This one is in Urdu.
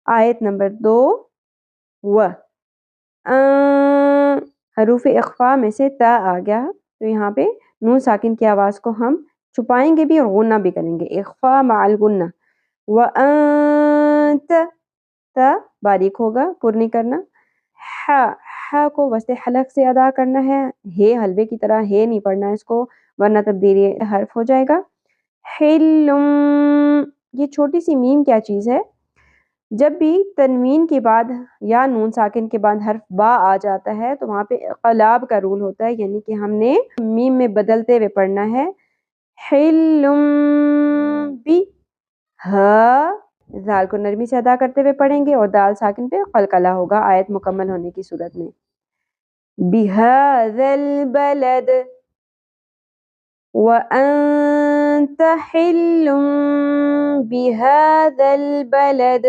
آیت نمبر 2 و حروف اخفا میں سے تا آ گیا، تو یہاں پہ نون ساکن کی آواز کو ہم چھپائیں گے بھی اور غنہ بھی کریں گے، اخفا مع الغنہ. وَأَنْتَ تا باریک ہوگا، پر نہیں کرنا. ہا کو وسط حلق سے ادا کرنا ہے، ہے حلوے کی طرح ہے نہیں پڑھنا اس کو ورنہ تبدیلی حرف ہو جائے گا. حلم، یہ چھوٹی سی میم کیا چیز ہے؟ جب بھی تنوین کے بعد یا نون ساکن کے بعد حرف با آ جاتا ہے تو وہاں پہ اقلاب کا رول ہوتا ہے، یعنی کہ ہم نے میم میں بدلتے ہوئے پڑھنا ہے. حلم بی، ہا زال کو نرمی سے ادا کرتے ہوئے پڑھیں گے اور دال ساکن پہ قلقلہ ہوگا آیت مکمل ہونے کی صورت میں. بِهَذَا الْبَلَدِ وَأَنْتَ حِلٌّ بِهَذَا الْبَلَدِ.